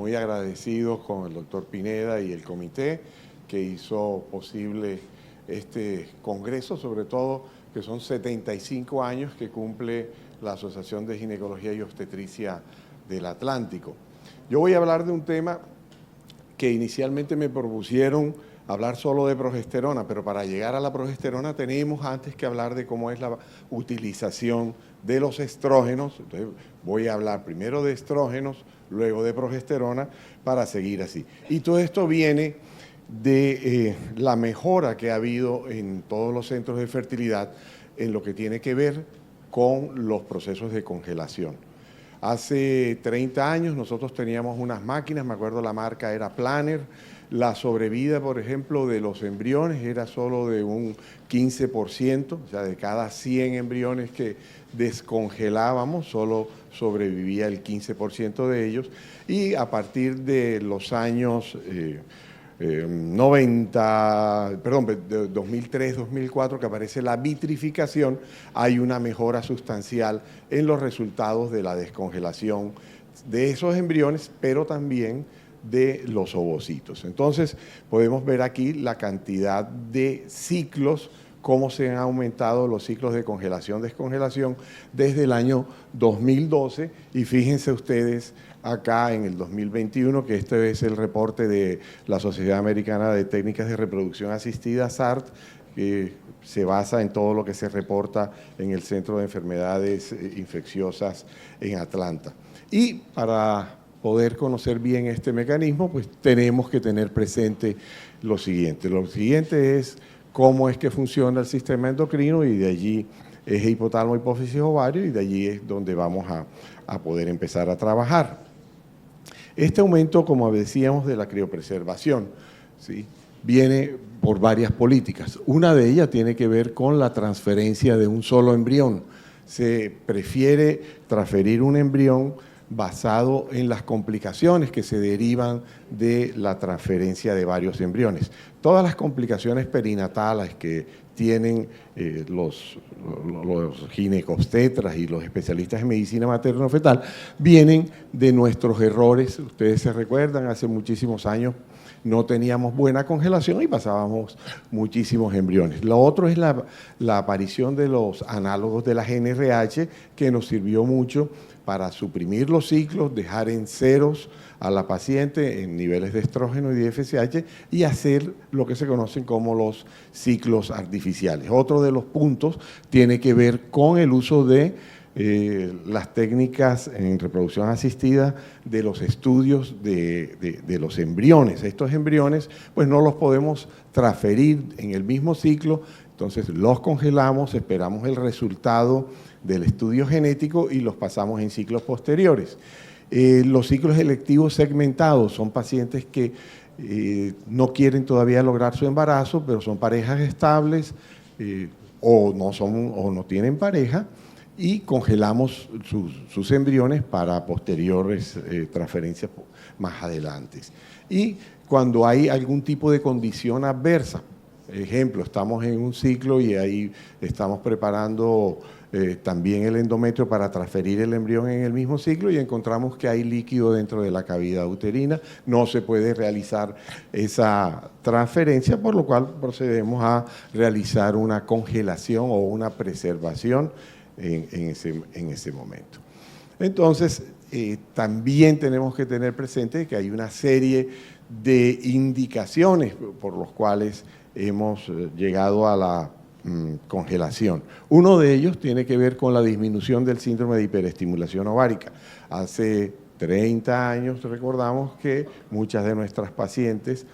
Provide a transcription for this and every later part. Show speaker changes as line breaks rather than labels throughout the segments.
muy agradecidos con el doctor Pineda y el comité que hizo posible este congreso, sobre todo que son 75 años que cumple la Asociación de Ginecología y Obstetricia del Atlántico. Yo voy a hablar de un tema que inicialmente me propusieron hablar solo de progesterona, pero para llegar a la progesterona tenemos antes que hablar de cómo es la utilización de los estrógenos. Entonces voy a hablar primero de estrógenos, luego de progesterona, para seguir así. Y todo esto viene de la mejora que ha habido en todos los centros de fertilidad en lo que tiene que ver con los procesos de congelación. Hace 30 años nosotros teníamos unas máquinas, me acuerdo la marca era Planner, la sobrevida, por ejemplo, de los embriones era solo de un 15%, o sea, de cada 100 embriones que descongelábamos, solo sobrevivía el 15% de ellos, y a partir de los años 2003-2004, que aparece la vitrificación, hay una mejora sustancial en los resultados de la descongelación de esos embriones, pero también de los ovocitos. Entonces, podemos ver aquí la cantidad de ciclos, cómo se han aumentado los ciclos de congelación-descongelación desde el año 2012, y fíjense ustedes acá en el 2021, que este es el reporte de la Sociedad Americana de Técnicas de Reproducción Asistida, SART, que se basa en todo lo que se reporta en el Centro de Enfermedades Infecciosas en Atlanta. Y para poder conocer bien este mecanismo, pues tenemos que tener presente lo siguiente. Lo siguiente es cómo es que funciona el sistema endocrino, y de allí es hipotálamo, hipófisis, ovario, y de allí es donde vamos a poder empezar a trabajar. Este aumento, como decíamos, de la criopreservación, ¿sí?, viene por varias políticas. Una de ellas tiene que ver con la transferencia de un solo embrión. Se prefiere transferir un embrión basado en las complicaciones que se derivan de la transferencia de varios embriones. Todas las complicaciones perinatales que tienen los ginecobstetras y los especialistas en medicina materno-fetal vienen de nuestros errores. Ustedes se recuerdan, hace muchísimos años no teníamos buena congelación y pasábamos muchísimos embriones. Lo otro es la aparición de los análogos de la GnRH, que nos sirvió mucho para suprimir los ciclos, dejar en ceros a la paciente en niveles de estrógeno y de FSH y hacer lo que se conocen como los ciclos artificiales. Otro de los puntos tiene que ver con el uso de las técnicas en reproducción asistida, de los estudios de los embriones. Estos embriones pues no los podemos transferir en el mismo ciclo, entonces los congelamos, esperamos el resultado del estudio genético y los pasamos en ciclos posteriores. Los ciclos electivos segmentados son pacientes que no quieren todavía lograr su embarazo, pero son parejas estables o no tienen pareja, y congelamos sus embriones para posteriores transferencias más adelante. Y cuando hay algún tipo de condición adversa, ejemplo, estamos en un ciclo y ahí estamos preparando también el endometrio para transferir el embrión en el mismo ciclo y encontramos que hay líquido dentro de la cavidad uterina, no se puede realizar esa transferencia, por lo cual procedemos a realizar una congelación o una preservación en ese momento. Entonces, también tenemos que tener presente que hay una serie de indicaciones por los cuales hemos llegado a la congelación. Uno de ellos tiene que ver con la disminución del síndrome de hiperestimulación ovárica. Hace 30 años recordamos que muchas de nuestras pacientes,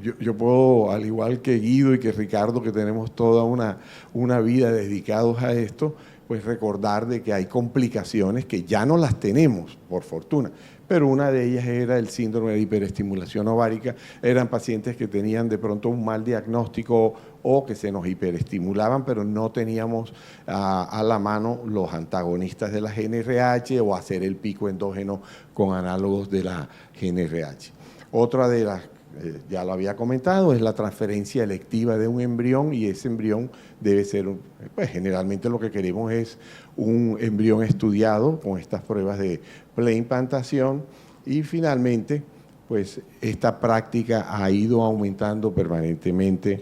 yo puedo, al igual que Guido y que Ricardo, que tenemos toda una vida dedicados a esto, pues recordar de que hay complicaciones que ya no las tenemos, por fortuna, pero una de ellas era el síndrome de hiperestimulación ovárica. Eran pacientes que tenían de pronto un mal diagnóstico o que se nos hiperestimulaban, pero no teníamos a la mano los antagonistas de la GnRH o hacer el pico endógeno con análogos de la GnRH. Otra de las ya lo había comentado, es la transferencia electiva de un embrión y ese embrión debe ser, pues generalmente lo que queremos es un embrión estudiado con estas pruebas de preimplantación y finalmente, pues esta práctica ha ido aumentando permanentemente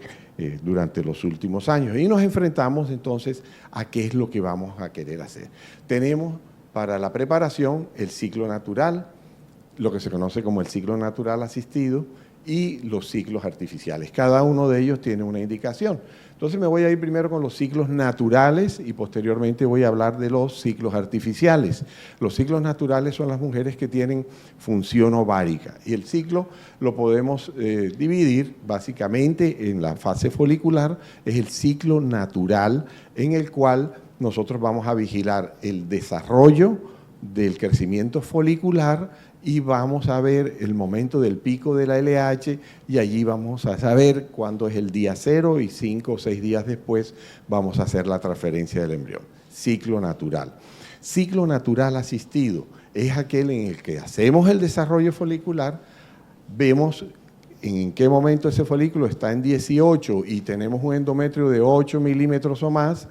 durante los últimos años y nos enfrentamos entonces a qué es lo que vamos a querer hacer. Tenemos para la preparación el ciclo natural, lo que se conoce como el ciclo natural asistido y los ciclos artificiales. Cada uno de ellos tiene una indicación. Entonces me voy a ir primero con los ciclos naturales y posteriormente voy a hablar de los ciclos artificiales. Los ciclos naturales son las mujeres que tienen función ovárica y el ciclo lo podemos dividir básicamente en la fase folicular, es el ciclo natural en el cual nosotros vamos a vigilar el desarrollo del crecimiento folicular y vamos a ver el momento del pico de la LH y allí vamos a saber cuándo es el día 0 y 5 o 6 días después vamos a hacer la transferencia del embrión. Ciclo natural. Ciclo natural asistido es aquel en el que hacemos el desarrollo folicular, vemos en qué momento ese folículo está en 18 y tenemos un endometrio de 8 milímetros o más,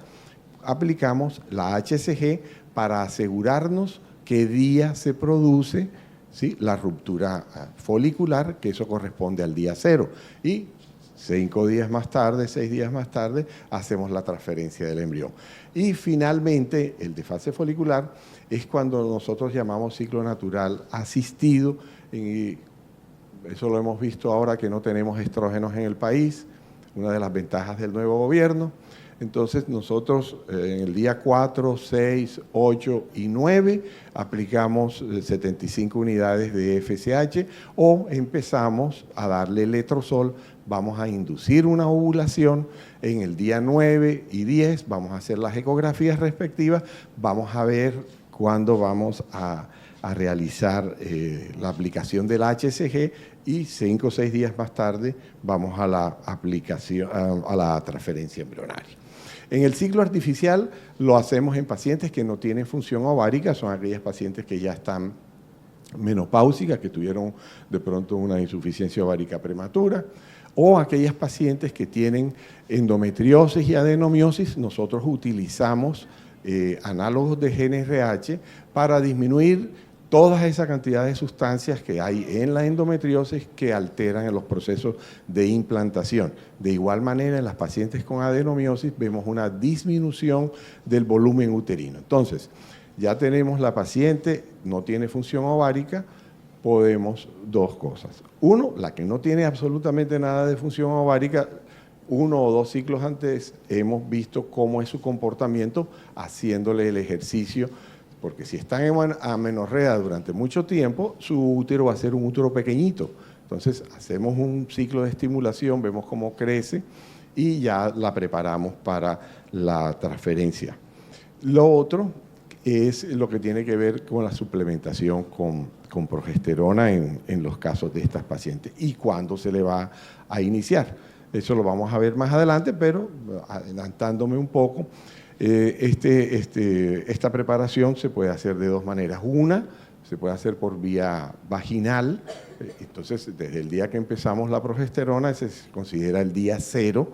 aplicamos la HCG para asegurarnos qué día se produce, ¿sí?, la ruptura folicular, que eso corresponde al día 0. Y 5 días más tarde, 6 días más tarde, hacemos la transferencia del embrión. Y finalmente, el de fase folicular es cuando nosotros llamamos ciclo natural asistido. Y eso lo hemos visto ahora que no tenemos estrógenos en el país, una de las ventajas del nuevo gobierno. Entonces nosotros en el día 4, 6, 8 y 9 aplicamos 75 unidades de FSH o empezamos a darle letrozol, vamos a inducir una ovulación en el día 9 y 10, vamos a hacer las ecografías respectivas, vamos a ver cuándo vamos a realizar la aplicación del HCG y 5 o 6 días más tarde vamos a la aplicación, a la transferencia embrionaria. En el ciclo artificial lo hacemos en pacientes que no tienen función ovárica, son aquellas pacientes que ya están menopáusicas, que tuvieron de pronto una insuficiencia ovárica prematura, o aquellas pacientes que tienen endometriosis y adenomiosis. Nosotros utilizamos análogos de GnRH para disminuir toda esa cantidad de sustancias que hay en la endometriosis que alteran en los procesos de implantación. De igual manera, en las pacientes con adenomiosis vemos una disminución del volumen uterino. Entonces, ya tenemos la paciente, no tiene función ovárica, podemos dos cosas. Uno, la que no tiene absolutamente nada de función ovárica, 1 o 2 ciclos antes hemos visto cómo es su comportamiento haciéndole el ejercicio, porque si están en amenorrea durante mucho tiempo, su útero va a ser un útero pequeñito. Entonces, hacemos un ciclo de estimulación, vemos cómo crece y ya la preparamos para la transferencia. Lo otro es lo que tiene que ver con la suplementación con progesterona en los casos de estas pacientes y cuándo se le va a iniciar. Eso lo vamos a ver más adelante, pero adelantándome un poco, esta preparación se puede hacer de dos maneras. Una, se puede hacer por vía vaginal. Entonces, desde el día que empezamos la progesterona, se considera el día 0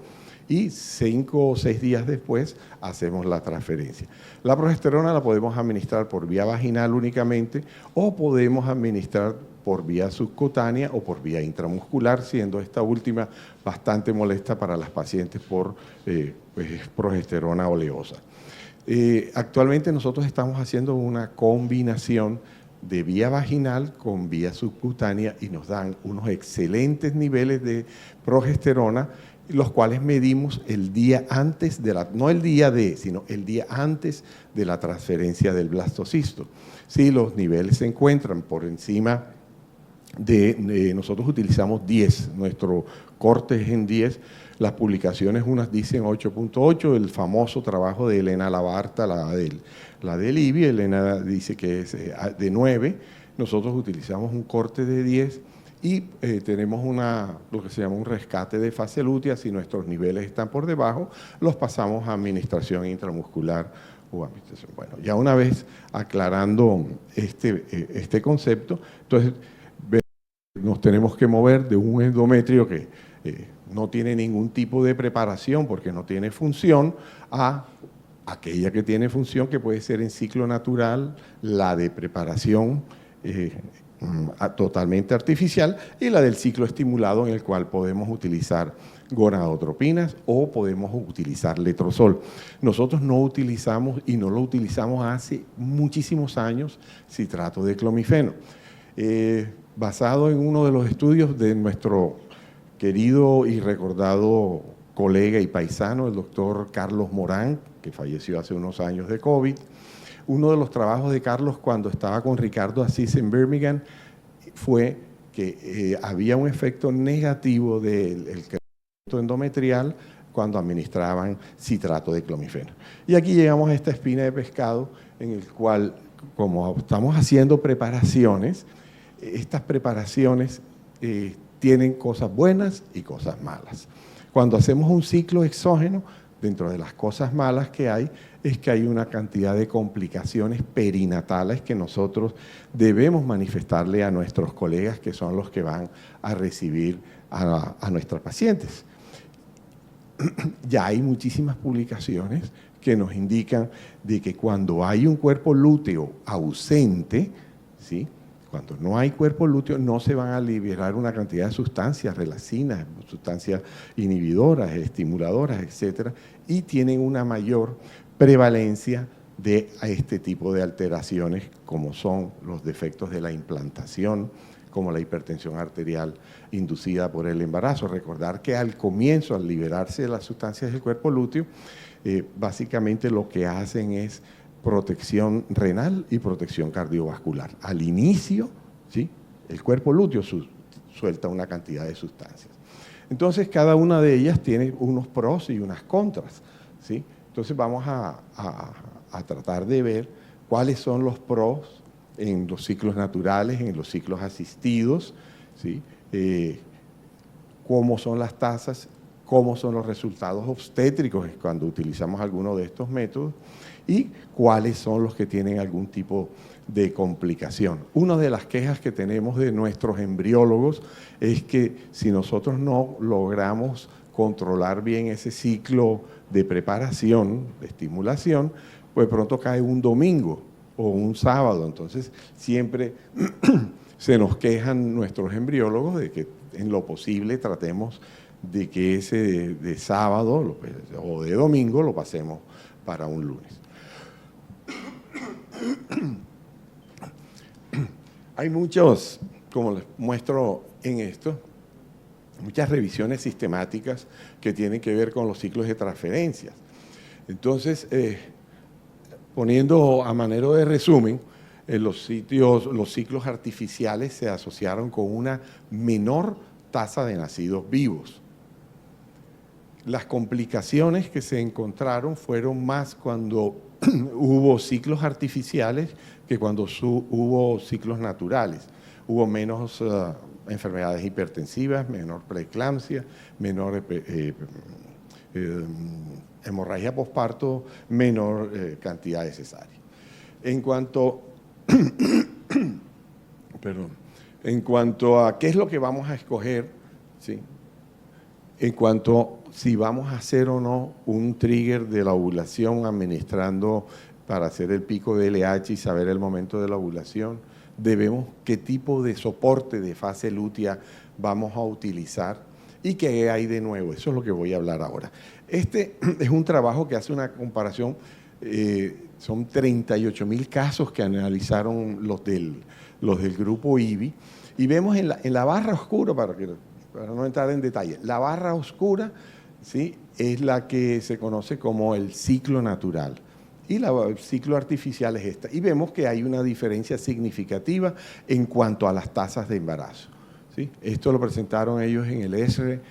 y 5 o 6 días después hacemos la transferencia. La progesterona la podemos administrar por vía vaginal únicamente o podemos administrar por vía subcutánea o por vía intramuscular, siendo esta última bastante molesta para las pacientes por progesterona oleosa. Actualmente nosotros estamos haciendo una combinación de vía vaginal con vía subcutánea y nos dan unos excelentes niveles de progesterona, los cuales medimos el día antes de la, no el día de, sino el día antes de la transferencia del blastocisto. Si los niveles se encuentran por encima nosotros utilizamos 10, nuestro corte es en 10, las publicaciones unas dicen 8.8, el famoso trabajo de Elena Labarta, la del IBI, Elena dice que es de 9, nosotros utilizamos un corte de 10 y tenemos lo que se llama un rescate de fase lútea. Si nuestros niveles están por debajo, los pasamos a administración intramuscular o administración. Bueno, ya una vez aclarando este concepto, entonces nos tenemos que mover de un endometrio que no tiene ningún tipo de preparación porque no tiene función, a aquella que tiene función, que puede ser en ciclo natural, la de preparación totalmente artificial, y la del ciclo estimulado, en el cual podemos utilizar gonadotropinas o podemos utilizar letrozol. Nosotros no utilizamos, y no lo utilizamos hace muchísimos años, citrato de clomifeno. Basado en uno de los estudios de nuestro querido y recordado colega y paisano, el doctor Carlos Morán, que falleció hace unos años de COVID. Uno de los trabajos de Carlos cuando estaba con Ricardo Asís en Birmingham fue que había un efecto negativo del crecimiento endometrial cuando administraban citrato de clomifeno. Y aquí llegamos a esta espina de pescado en el cual, como estamos haciendo preparaciones, estas preparaciones tienen cosas buenas y cosas malas. Cuando hacemos un ciclo exógeno, dentro de las cosas malas que hay, es que hay una cantidad de complicaciones perinatales que nosotros debemos manifestarle a nuestros colegas, que son los que van a recibir a nuestras pacientes. Ya hay muchísimas publicaciones que nos indican de que cuando hay un cuerpo lúteo ausente, ¿sí?, cuando no hay cuerpo lúteo, no se van a liberar una cantidad de sustancias, relaxinas, sustancias inhibidoras, estimuladoras, etcétera, y tienen una mayor prevalencia de este tipo de alteraciones, como son los defectos de la implantación, como la hipertensión arterial inducida por el embarazo. Recordar que al comienzo, al liberarse de las sustancias del cuerpo lúteo, básicamente lo que hacen es protección renal y protección cardiovascular. Al inicio, ¿sí?, el cuerpo lúteo suelta una cantidad de sustancias. Entonces, cada una de ellas tiene unos pros y unas contras, ¿sí? Entonces, vamos a tratar de ver cuáles son los pros en los ciclos naturales, en los ciclos asistidos, ¿sí?, cómo son las tasas, cómo son los resultados obstétricos cuando utilizamos alguno de estos métodos, y cuáles son los que tienen algún tipo de complicación. Una de las quejas que tenemos de nuestros embriólogos es que si nosotros no logramos controlar bien ese ciclo de preparación, de estimulación, pues pronto cae un domingo o un sábado. Entonces siempre se nos quejan nuestros embriólogos de que en lo posible tratemos de que ese de sábado o de domingo lo pasemos para un lunes. Hay muchos, como les muestro en esto, muchas revisiones sistemáticas que tienen que ver con los ciclos de transferencias. Entonces, poniendo a manera de resumen, los ciclos artificiales se asociaron con una menor tasa de nacidos vivos. Las complicaciones que se encontraron fueron más cuando hubo ciclos artificiales que cuando hubo ciclos naturales. Hubo menos enfermedades hipertensivas, menor preeclampsia, menor hemorragia posparto, menor cantidad de cesáreas. En cuanto a qué es lo que vamos a escoger, ¿sí?, en cuanto a si vamos a hacer o no un trigger de la ovulación administrando para hacer el pico de LH y saber el momento de la ovulación, debemos qué tipo de soporte de fase lútea vamos a utilizar y qué hay de nuevo. Eso es lo que voy a hablar ahora. Este es un trabajo que hace una comparación, son 38.000 casos que analizaron los del grupo IBI, y vemos en la barra oscura, para no entrar en detalle, la barra oscura, ¿sí?, es la que se conoce como el ciclo natural, y el ciclo artificial es esta. Y vemos que hay una diferencia significativa en cuanto a las tasas de embarazo, ¿sí? Esto lo presentaron ellos en el ESRE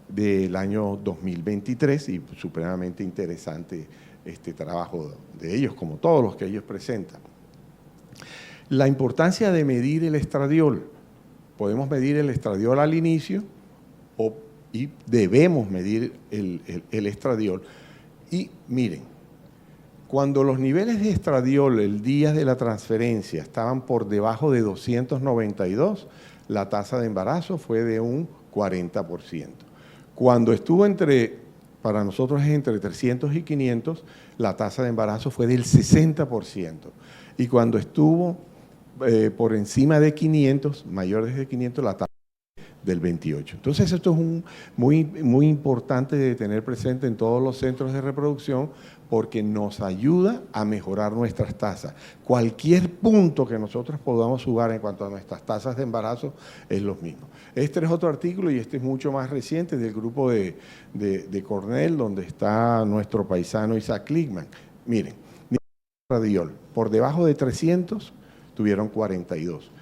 del año 2023 y supremamente interesante este trabajo de ellos, como todos los que ellos presentan. La importancia de medir el estradiol. Podemos medir el estradiol al inicio y debemos medir el estradiol. Y miren, Cuando los niveles de estradiol el día de la transferencia estaban por debajo de 292, la tasa de embarazo fue de un 40%. Cuando estuvo para nosotros es entre 300 y 500, la tasa de embarazo fue del 60%. Y cuando estuvo por encima de 500, mayores de 500, la tasa del 28. Entonces esto es muy importante de tener presente en todos los centros de reproducción porque nos ayuda a mejorar nuestras tasas. Cualquier punto que nosotros podamos jugar en cuanto a nuestras tasas de embarazo es lo mismo. Este es otro artículo y este es mucho más reciente del grupo de Cornell, donde está nuestro paisano Isaac Kligman. Miren, estradiol por debajo de 300 tuvieron 42.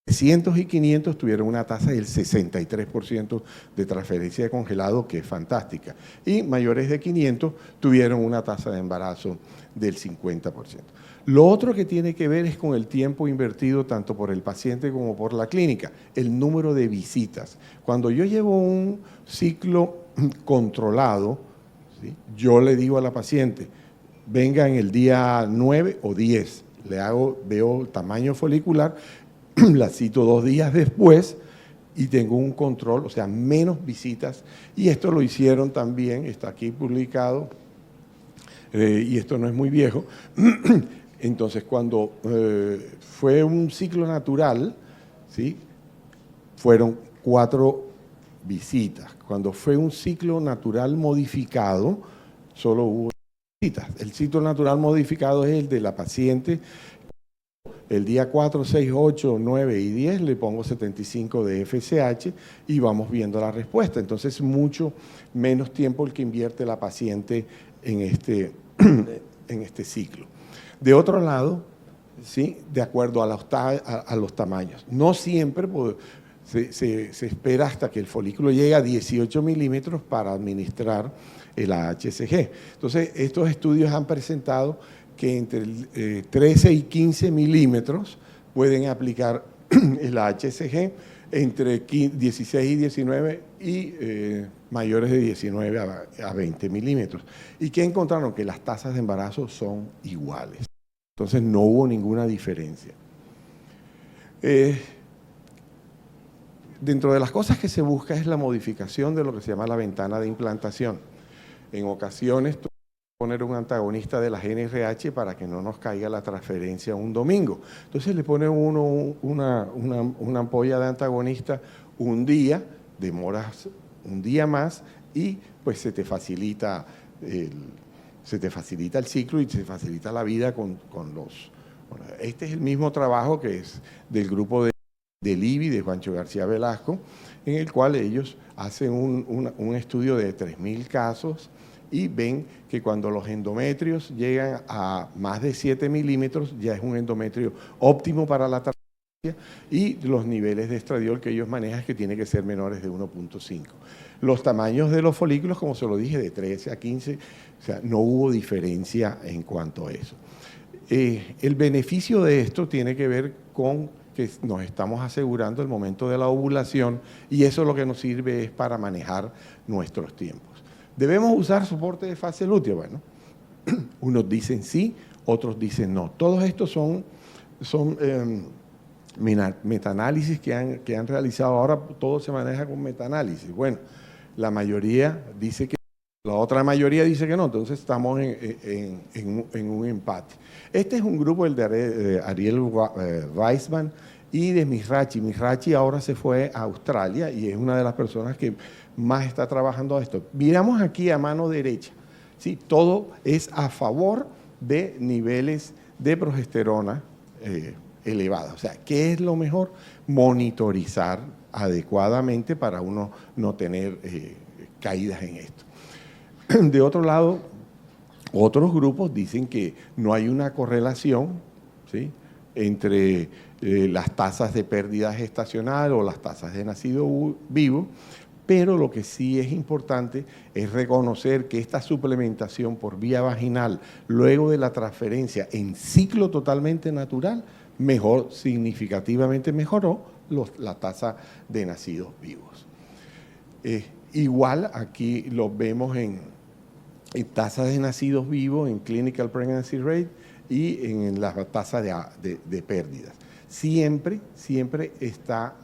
300 y 500 tuvieron una tasa del 63% de transferencia de congelado, que es fantástica. Y mayores de 500 tuvieron una tasa de embarazo del 50%. Lo otro que tiene que ver es con el tiempo invertido tanto por el paciente como por la clínica, el número de visitas. Cuando yo llevo un ciclo controlado, ¿sí?, yo le digo a la paciente, venga en el día 9 o 10, veo el tamaño folicular, la cito 2 días después y tengo un control, o sea, menos visitas. Y esto lo hicieron también, está aquí publicado, y esto no es muy viejo. Entonces, cuando fue un ciclo natural, ¿sí?, fueron 4 visitas. Cuando fue un ciclo natural modificado, solo hubo visitas. El ciclo natural modificado es el de la paciente. El día 4, 6, 8, 9 y 10 le pongo 75 de FSH y vamos viendo la respuesta. Entonces, mucho menos tiempo el que invierte la paciente en este ciclo. De otro lado, ¿sí?, de acuerdo a los tamaños. No siempre se espera hasta que el folículo llegue a 18 milímetros para administrar el AHCG. Entonces, estos estudios han presentado que entre 13 y 15 milímetros pueden aplicar el AHCG, entre 16 y 19 y mayores de 19 a 20 milímetros. ¿Y qué encontraron? Que las tasas de embarazo son iguales. Entonces no hubo ninguna diferencia. Dentro de las cosas que se busca es la modificación de lo que se llama la ventana de implantación. En ocasiones poner un antagonista de la GnRH para que no nos caiga la transferencia un domingo. Entonces le pone uno una ampolla de antagonista un día, demoras un día más y pues se te facilita el ciclo y se facilita la vida con los... Bueno, este es el mismo trabajo que es del grupo del IBI, de Juancho García Velasco, en el cual ellos hacen un estudio de 3.000 casos y ven que cuando los endometrios llegan a más de 7 milímetros, ya es un endometrio óptimo para la transferencia y los niveles de estradiol que ellos manejan es que tiene que ser menores de 1.5. Los tamaños de los folículos, como se lo dije, de 13 a 15, o sea, no hubo diferencia en cuanto a eso. El beneficio de esto tiene que ver con que nos estamos asegurando el momento de la ovulación y eso lo que nos sirve es para manejar nuestros tiempos. ¿Debemos usar soporte de fase lútea? Bueno, unos dicen sí, otros dicen no. Todos estos son metaanálisis que han realizado. Ahora todo se maneja con metaanálisis. Bueno, la mayoría dice que la otra mayoría dice que no, entonces estamos en un empate. Este es un grupo, el de Ariel Weissman y de Mihrachi. Mihrachi ahora se fue a Australia y es una de las personas que más está trabajando esto. Miramos aquí a mano derecha, ¿sí? Todo es a favor de niveles de progesterona elevados. O sea, ¿qué es lo mejor? Monitorizar adecuadamente para uno no tener caídas en esto. De otro lado, otros grupos dicen que no hay una correlación, ¿sí?, entre las tasas de pérdida gestacional o las tasas de nacido vivo, pero lo que sí es importante es reconocer que esta suplementación por vía vaginal luego de la transferencia en ciclo totalmente natural significativamente mejoró la tasa de nacidos vivos. Igual aquí lo vemos en tasas de nacidos vivos, en clinical pregnancy rate y en la tasa de pérdidas. Siempre está,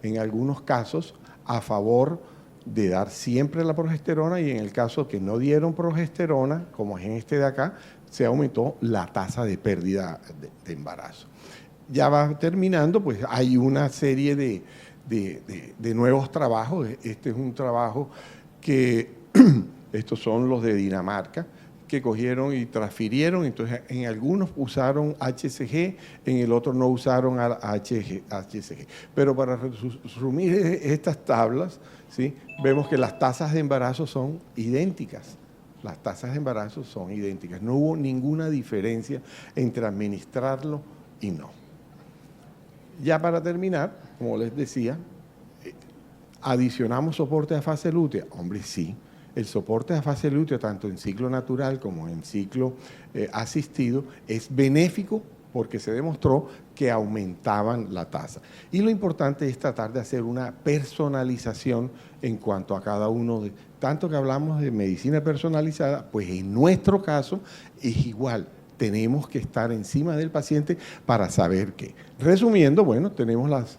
en algunos casos, a favor de dar siempre la progesterona, y en el caso que no dieron progesterona, como es en este de acá, se aumentó la tasa de pérdida de embarazo. Ya va terminando, pues hay una serie de nuevos trabajos. Este es un trabajo que, estos son los de Dinamarca, que cogieron y transfirieron, entonces en algunos usaron HCG, en el otro no usaron HCG. Pero para resumir estas tablas, ¿sí?, vemos que las tasas de embarazo son idénticas. Las tasas de embarazo son idénticas. No hubo ninguna diferencia entre administrarlo y no. Ya para terminar, como les decía, ¿adicionamos soporte a fase lútea? Hombre, sí. El soporte a fase lútea, tanto en ciclo natural como en ciclo asistido, es benéfico porque se demostró que aumentaban la tasa. Y lo importante es tratar de hacer una personalización en cuanto a cada uno de... Tanto que hablamos de medicina personalizada, pues en nuestro caso es igual. Tenemos que estar encima del paciente para saber qué. Resumiendo, bueno, tenemos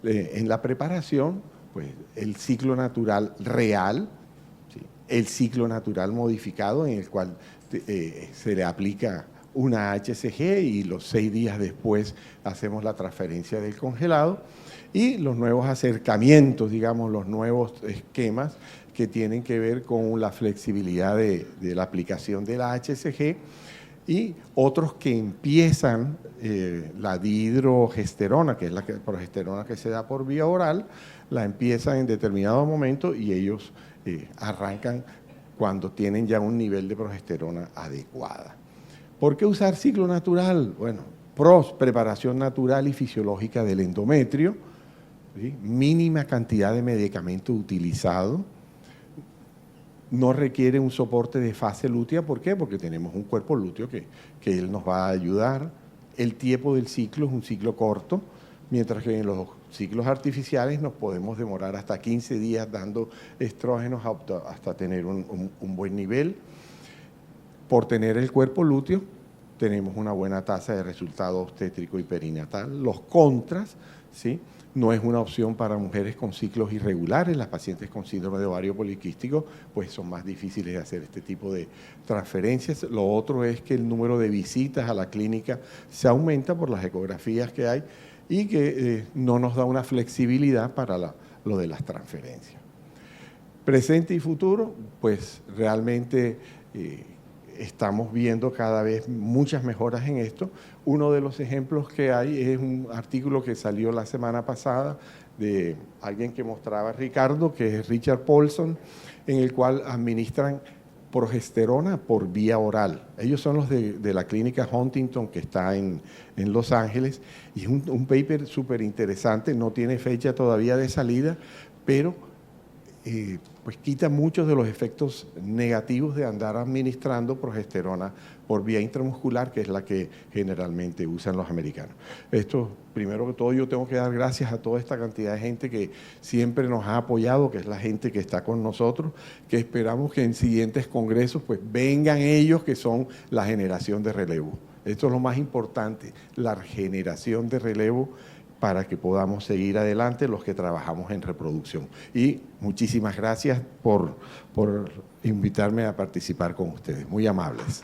en la preparación, pues el ciclo natural real, ¿sí?, el ciclo natural modificado, en el cual se le aplica una HCG y los 6 días después hacemos la transferencia del congelado, y los nuevos acercamientos, digamos, los nuevos esquemas que tienen que ver con la flexibilidad de la aplicación de la HCG, y otros que empiezan la dihidrogesterona, que es la progesterona que se da por vía oral, la empiezan en determinado momento y ellos arrancan cuando tienen ya un nivel de progesterona adecuada. ¿Por qué usar ciclo natural? Bueno, pros: preparación natural y fisiológica del endometrio, ¿sí?, mínima cantidad de medicamento utilizado, no requiere un soporte de fase lútea. ¿Por qué? Porque tenemos un cuerpo lúteo que él nos va a ayudar. El tiempo del ciclo es un ciclo corto, mientras que en los ciclos artificiales nos podemos demorar hasta 15 días dando estrógenos hasta tener un buen nivel. Por tener el cuerpo lúteo, tenemos una buena tasa de resultado obstétrico y perinatal. Los contras, ¿sí?, no es una opción para mujeres con ciclos irregulares. Las pacientes con síndrome de ovario poliquístico pues son más difíciles de hacer este tipo de transferencias. Lo otro es que el número de visitas a la clínica se aumenta por las ecografías que hay y que no nos da una flexibilidad para lo de las transferencias. Presente y futuro, pues realmente estamos viendo cada vez muchas mejoras en esto. Uno de los ejemplos que hay es un artículo que salió la semana pasada de alguien que mostraba a Ricardo, que es Richard Paulson, en el cual administran progesterona por vía oral. Ellos son los de la clínica Huntington, que está en Los Ángeles, y es un paper súper interesante. No tiene fecha todavía de salida, pero pues quita muchos de los efectos negativos de andar administrando progesterona por vía intramuscular, que es la que generalmente usan los americanos. Esto, primero que todo, yo tengo que dar gracias a toda esta cantidad de gente que siempre nos ha apoyado, que es la gente que está con nosotros, que esperamos que en siguientes congresos pues vengan ellos, que son la generación de relevo. Esto es lo más importante, la generación de relevo, para que podamos seguir adelante los que trabajamos en reproducción. Y muchísimas gracias por invitarme a participar con ustedes. Muy amables.